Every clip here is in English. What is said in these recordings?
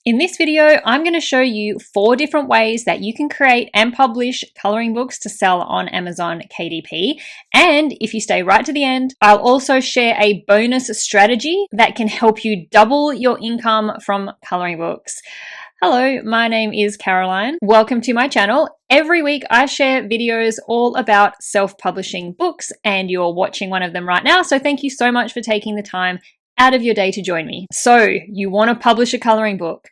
In this video, I'm going to show you 4 different ways that you can create and publish coloring books to sell on Amazon KDP. And if you stay right to the end, I'll also share a bonus strategy that can help you double your income from coloring books. Hello, my name is Caroline. Welcome to my channel. Every week I share videos all about self-publishing books, and you're watching one of them right now. So thank you so much for taking the time out of your day to join me. So you want to publish a coloring book.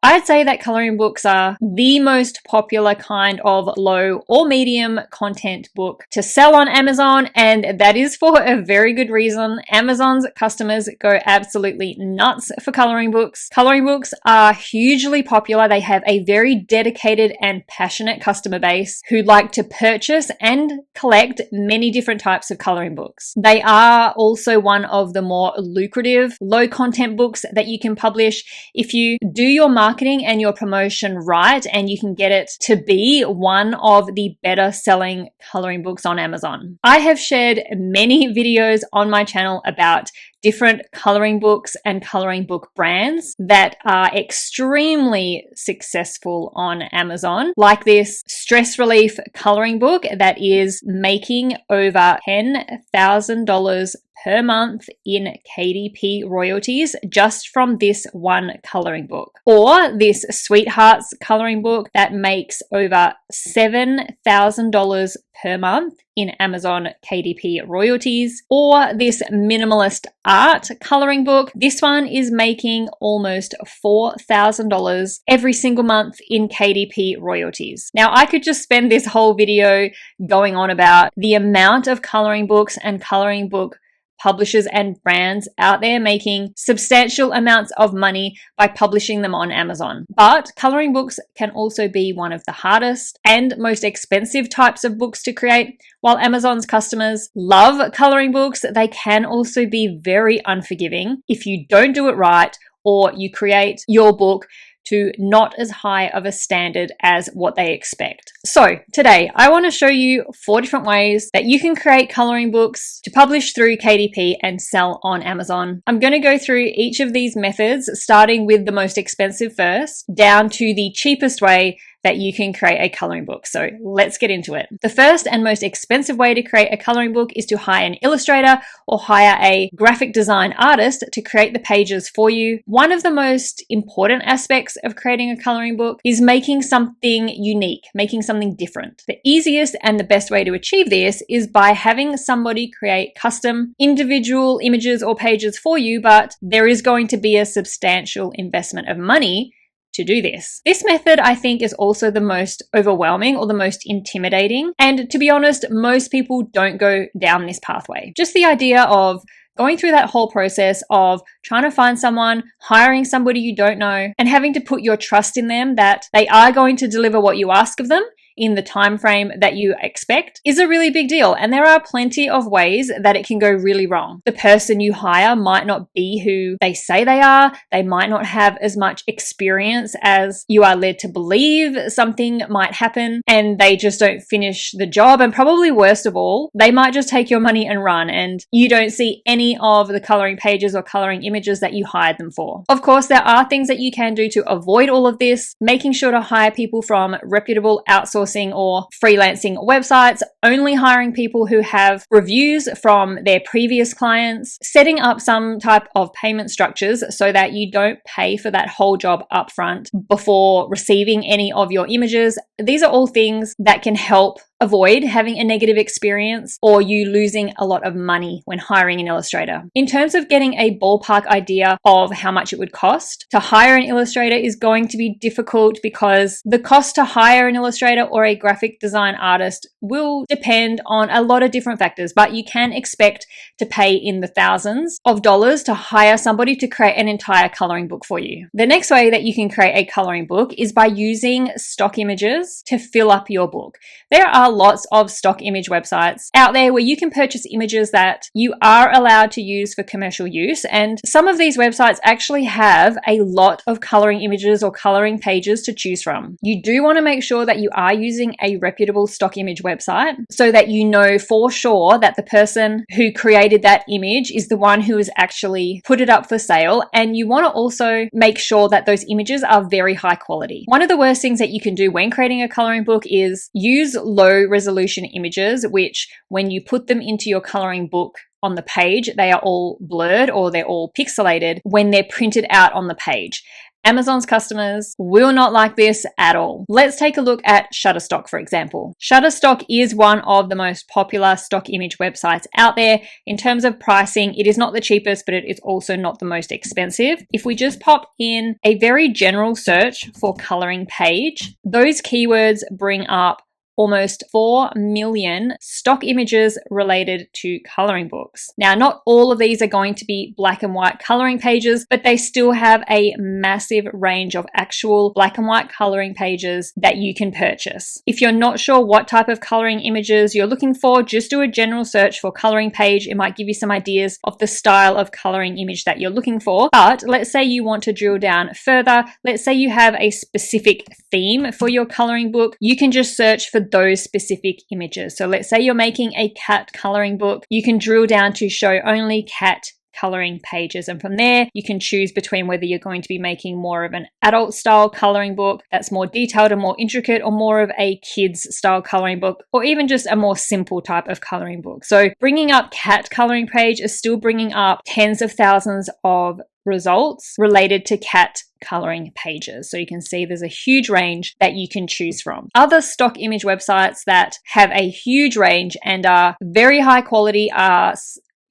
I'd say that coloring books are the most popular kind of low or medium content book to sell on Amazon, and that is for a very good reason. Amazon's customers go absolutely nuts for coloring books. Coloring books are hugely popular. They have a very dedicated and passionate customer base who like to purchase and collect many different types of coloring books. They are also one of the more lucrative low content books that you can publish if you do your marketing and your promotion right, and you can get it to be one of the better selling coloring books on Amazon. I have shared many videos on my channel about different coloring books and coloring book brands that are extremely successful on Amazon, like this stress relief coloring book that is making over $10,000 per month in KDP royalties just from this one coloring book. Or this Sweethearts coloring book that makes over $7,000 per month in Amazon KDP royalties. Or this Minimalist Art coloring book. This one is making almost $4,000 every single month in KDP royalties. Now, I could just spend this whole video going on about the amount of coloring books and coloring book publishers and brands out there making substantial amounts of money by publishing them on Amazon. But coloring books can also be one of the hardest and most expensive types of books to create. While Amazon's customers love coloring books, they can also be very unforgiving if you don't do it right or you create your book to not as high of a standard as what they expect. So today I want to show you 4 different ways that you can create coloring books to publish through KDP and sell on Amazon. I'm going to go through each of these methods, starting with the most expensive first, down to the cheapest way that you can create a coloring book. So let's get into it. The first and most expensive way to create a coloring book is to hire an illustrator or hire a graphic design artist to create the pages for you. One of the most important aspects of creating a coloring book is making something unique, making something different. The easiest and the best way to achieve this is by having somebody create custom individual images or pages for you, but there is going to be a substantial investment of money to do this. This method, I think, is also the most overwhelming or the most intimidating. And to be honest, most people don't go down this pathway. Just the idea of going through that whole process of trying to find someone, hiring somebody you don't know, and having to put your trust in them that they are going to deliver what you ask of them in the time frame that you expect is a really big deal. And there are plenty of ways that it can go really wrong. The person you hire might not be who they say they are. They might not have as much experience as you are led to believe. Something might happen and they just don't finish the job. And probably worst of all, they might just take your money and run, and you don't see any of the coloring pages or coloring images that you hired them for. Of course, there are things that you can do to avoid all of this, making sure to hire people from reputable outsourcing or freelancing websites, only hiring people who have reviews from their previous clients, setting up some type of payment structures so that you don't pay for that whole job upfront before receiving any of your images. These are all things that can help avoid having a negative experience or you losing a lot of money when hiring an illustrator. In terms of getting a ballpark idea of how much it would cost, to hire an illustrator is going to be difficult because the cost to hire an illustrator or a graphic design artist will depend on a lot of different factors, but you can expect to pay in the thousands of dollars to hire somebody to create an entire coloring book for you. The next way that you can create a coloring book is by using stock images to fill up your book. There are lots of stock image websites out there where you can purchase images that you are allowed to use for commercial use. And some of these websites actually have a lot of coloring images or coloring pages to choose from. You do want to make sure that you are using a reputable stock image website so that you know for sure that the person who created that image is the one who has actually put it up for sale. And you want to also make sure that those images are very high quality. One of the worst things that you can do when creating a coloring book is use low resolution images, which when you put them into your coloring book on the page, they are all blurred or they're all pixelated when they're printed out on the page. Amazon's customers will not like this at all. Let's take a look at Shutterstock, for example. Shutterstock is one of the most popular stock image websites out there. In terms of pricing, it is not the cheapest, but it is also not the most expensive. If we just pop in a very general search for coloring page, those keywords bring up almost 4 million stock images related to coloring books. Now, not all of these are going to be black and white coloring pages, but they still have a massive range of actual black and white coloring pages that you can purchase. If you're not sure what type of coloring images you're looking for, just do a general search for coloring page. It might give you some ideas of the style of coloring image that you're looking for. But let's say you want to drill down further. Let's say you have a specific theme for your coloring book. You can just search for those specific images. So let's say you're making a cat coloring book. You can drill down to show only cat coloring pages, and from there you can choose between whether you're going to be making more of an adult style coloring book that's more detailed and more intricate, or more of a kids style coloring book, or even just a more simple type of coloring book. So bringing up cat coloring page is still bringing up tens of thousands of results related to cat coloring pages. So you can see there's a huge range that you can choose from. Other stock image websites that have a huge range and are very high quality are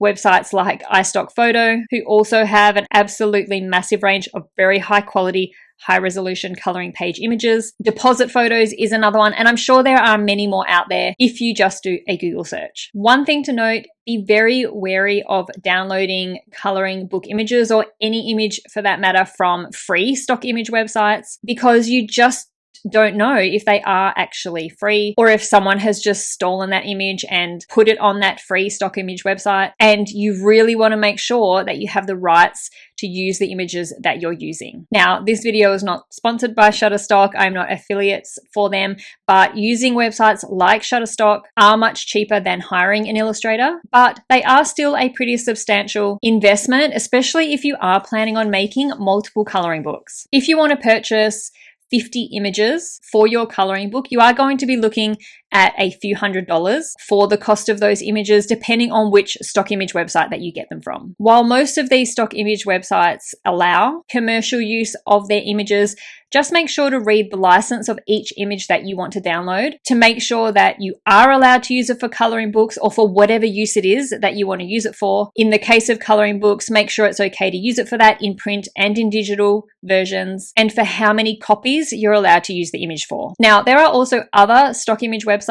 websites like iStockPhoto, who also have an absolutely massive range of very high quality, high resolution coloring page images. Deposit Photos is another one, and I'm sure there are many more out there if you just do a Google search. One thing to note, be very wary of downloading coloring book images, or any image for that matter, from free stock image websites, because you just don't know if they are actually free, or if someone has just stolen that image and put it on that free stock image website. And you really want to make sure that you have the rights to use the images that you're using. Now, this video is not sponsored by Shutterstock. I'm not affiliates for them, but using websites like Shutterstock are much cheaper than hiring an illustrator, but they are still a pretty substantial investment, especially if you are planning on making multiple coloring books. If you want to purchase 50 images for your coloring book, you are going to be looking at a few $100s for the cost of those images, depending on which stock image website that you get them from. While most of these stock image websites allow commercial use of their images, just make sure to read the license of each image that you want to download to make sure that you are allowed to use it for coloring books, or for whatever use it is that you want to use it for. In the case of coloring books, make sure it's okay to use it for that in print and in digital versions, and for how many copies you're allowed to use the image for. Now, there are also other stock image websites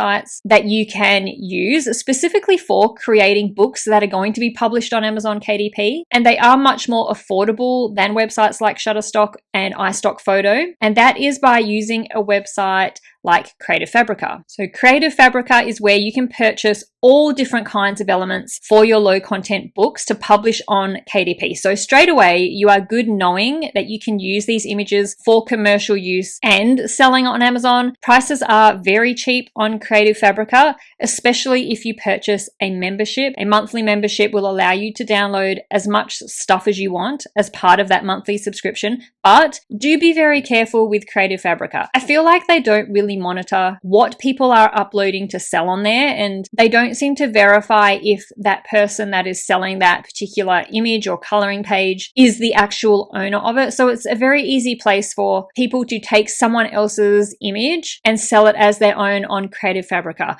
that you can use specifically for creating books that are going to be published on Amazon KDP, and they are much more affordable than websites like Shutterstock and iStockPhoto. And that is by using a website like Creative Fabrica. So Creative Fabrica is where you can purchase all different kinds of elements for your low content books to publish on KDP. So straight away, you are good knowing that you can use these images for commercial use and selling on Amazon. Prices are very cheap on Creative Fabrica, especially if you purchase a membership. A monthly membership will allow you to download as much stuff as you want as part of that monthly subscription, but do be very careful with Creative Fabrica. I feel like they don't really monitor what people are uploading to sell on there, and they don't seem to verify if that person that is selling that particular image or coloring page is the actual owner of it. So it's a very easy place for people to take someone else's image and sell it as their own on Creative Fabrica.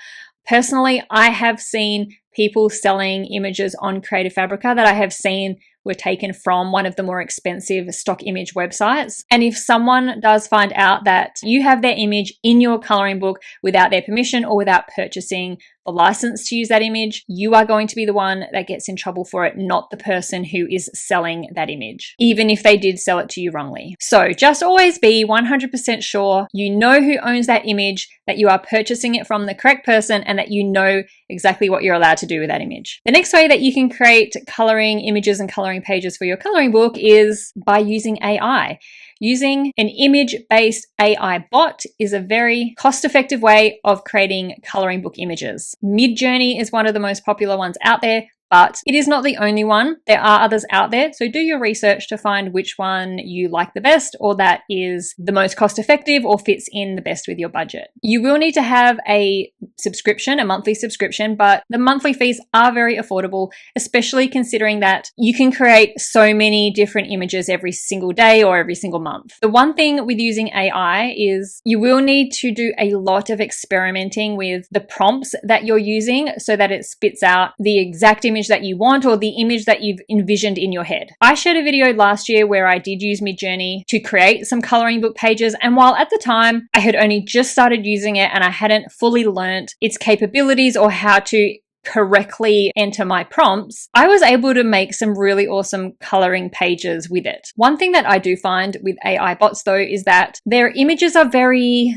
Personally, I have seen people selling images on Creative Fabrica that I have seen were taken from one of the more expensive stock image websites. And if someone does find out that you have their image in your coloring book without their permission or without purchasing the license to use that image, you are going to be the one that gets in trouble for it, not the person who is selling that image, even if they did sell it to you wrongly. So just always be 100% sure you know who owns that image, that you are purchasing it from the correct person, and that you know exactly what you're allowed to do with that image. The next way that you can create coloring images and coloring pages for your coloring book is by using AI. Using an image-based AI bot is a very cost-effective way of creating coloring book images. Midjourney is one of the most popular ones out there, but it is not the only one. There are others out there, so do your research to find which one you like the best, or that is the most cost effective or fits in the best with your budget. You will need to have a subscription, a monthly subscription, but the monthly fees are very affordable, especially considering that you can create so many different images every single day or every single month. The one thing with using AI is you will need to do a lot of experimenting with the prompts that you're using so that it spits out the exact image that you want or the image that you've envisioned in your head. I shared a video last year where I did use Midjourney to create some coloring book pages, and while at the time I had only just started using it and I hadn't fully learnt its capabilities or how to correctly enter my prompts, I was able to make some really awesome coloring pages with it. One thing that I do find with AI bots though is that their images are very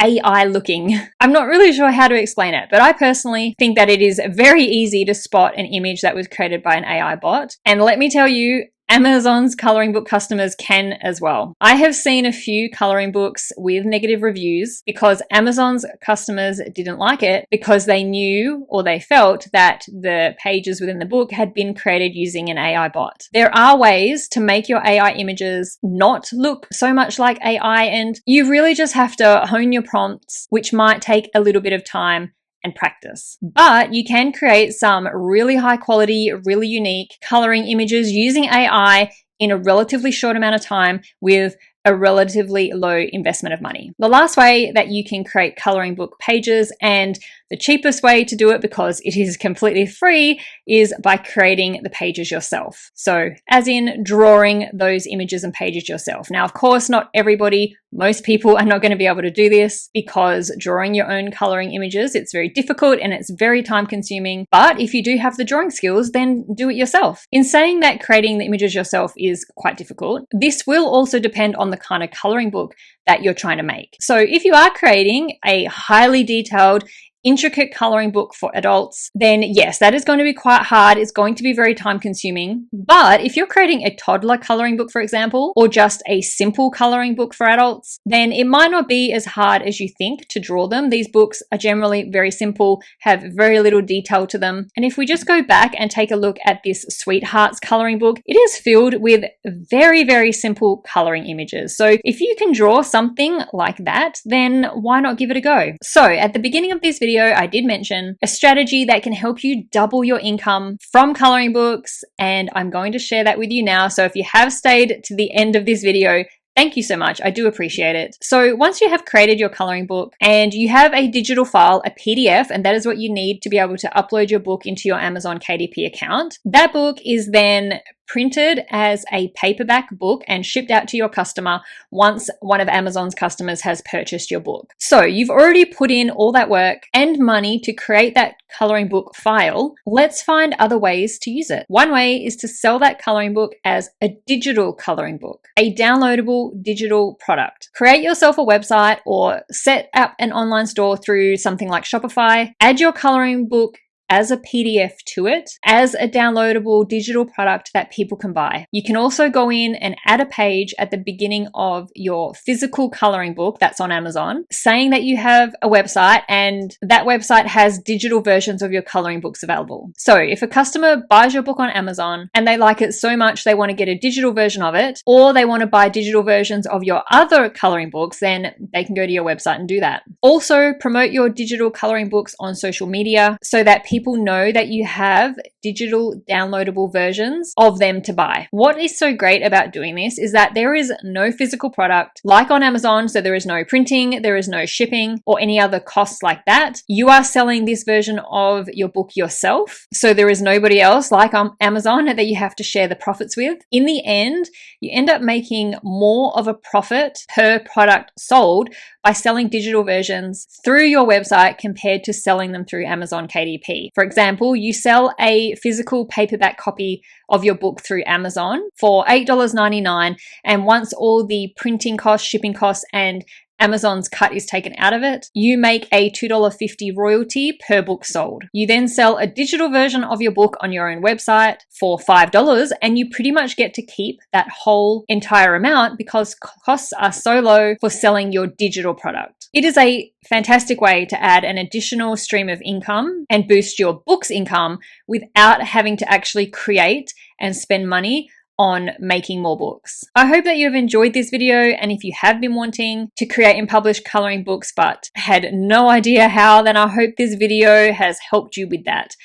AI looking. I'm not really sure how to explain it, but I personally think that it is very easy to spot an image that was created by an AI bot. And let me tell you, Amazon's coloring book customers can as well. I have seen a few coloring books with negative reviews because Amazon's customers didn't like it because they knew or they felt that the pages within the book had been created using an AI bot. There are ways to make your AI images not look so much like AI, and you really just have to hone your prompts, which might take a little bit of time and practice. But you can create some really high quality, really unique coloring images using AI in a relatively short amount of time with a relatively low investment of money. The last way that you can create coloring book pages, and the cheapest way to do it because it is completely free, is by creating the pages yourself. So as in drawing those images and pages yourself. Now, of course, not everybody, most people are not going to be able to do this because drawing your own coloring images, it's very difficult and it's very time consuming. But if you do have the drawing skills, then do it yourself. In saying that creating the images yourself is quite difficult, this will also depend on the kind of coloring book that you're trying to make. So if you are creating a highly detailed, intricate coloring book for adults, then yes, that is going to be quite hard. It's going to be very time consuming. But if you're creating a toddler coloring book, for example, or just a simple coloring book for adults, then it might not be as hard as you think to draw them. These books are generally very simple, have very little detail to them. And if we just go back and take a look at this Sweethearts coloring book, it is filled with very, very simple coloring images. So if you can draw something like that, then why not give it a go? So at the beginning of this video, I did mention a strategy that can help you double your income from coloring books, and I'm going to share that with you now. So if you have stayed to the end of this video, thank you so much. I do appreciate it. So once you have created your coloring book and you have a digital file, a PDF, and that is what you need to be able to upload your book into your Amazon KDP account, that book is then printed as a paperback book and shipped out to your customer once one of Amazon's customers has purchased your book. So you've already put in all that work and money to create that coloring book file. Let's find other ways to use it. One way is to sell that coloring book as a digital coloring book, a downloadable digital product. Create yourself a website or set up an online store through something like Shopify. Add your coloring book as a PDF to it, as a downloadable digital product that people can buy. You can also go in and add a page at the beginning of your physical coloring book that's on Amazon, saying that you have a website and that website has digital versions of your coloring books available. So if a customer buys your book on Amazon and they like it so much they want to get a digital version of it, or they want to buy digital versions of your other coloring books, then they can go to your website and do that. Also, promote your digital coloring books on social media so that people know that you have digital downloadable versions of them to buy. What is so great about doing this is that there is no physical product like on Amazon, so there is no printing, there is no shipping or any other costs like that. You are selling this version of your book yourself, so there is nobody else like on Amazon that you have to share the profits with. In the end, you end up making more of a profit per product sold by selling digital versions through your website compared to selling them through Amazon KDP. For example, you sell a physical paperback copy of your book through Amazon for $8.99, and once all the printing costs, shipping costs, and Amazon's cut is taken out of it, you make a $2.50 royalty per book sold. You then sell a digital version of your book on your own website for $5, and you pretty much get to keep that whole entire amount because costs are so low for selling your digital product. It is a fantastic way to add an additional stream of income and boost your book's income without having to actually create and spend money on making more books. I hope that you have enjoyed this video, and if you have been wanting to create and publish coloring books but had no idea how, then I hope this video has helped you with that.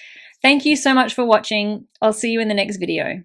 Thank you so much for watching. I'll see you in the next video.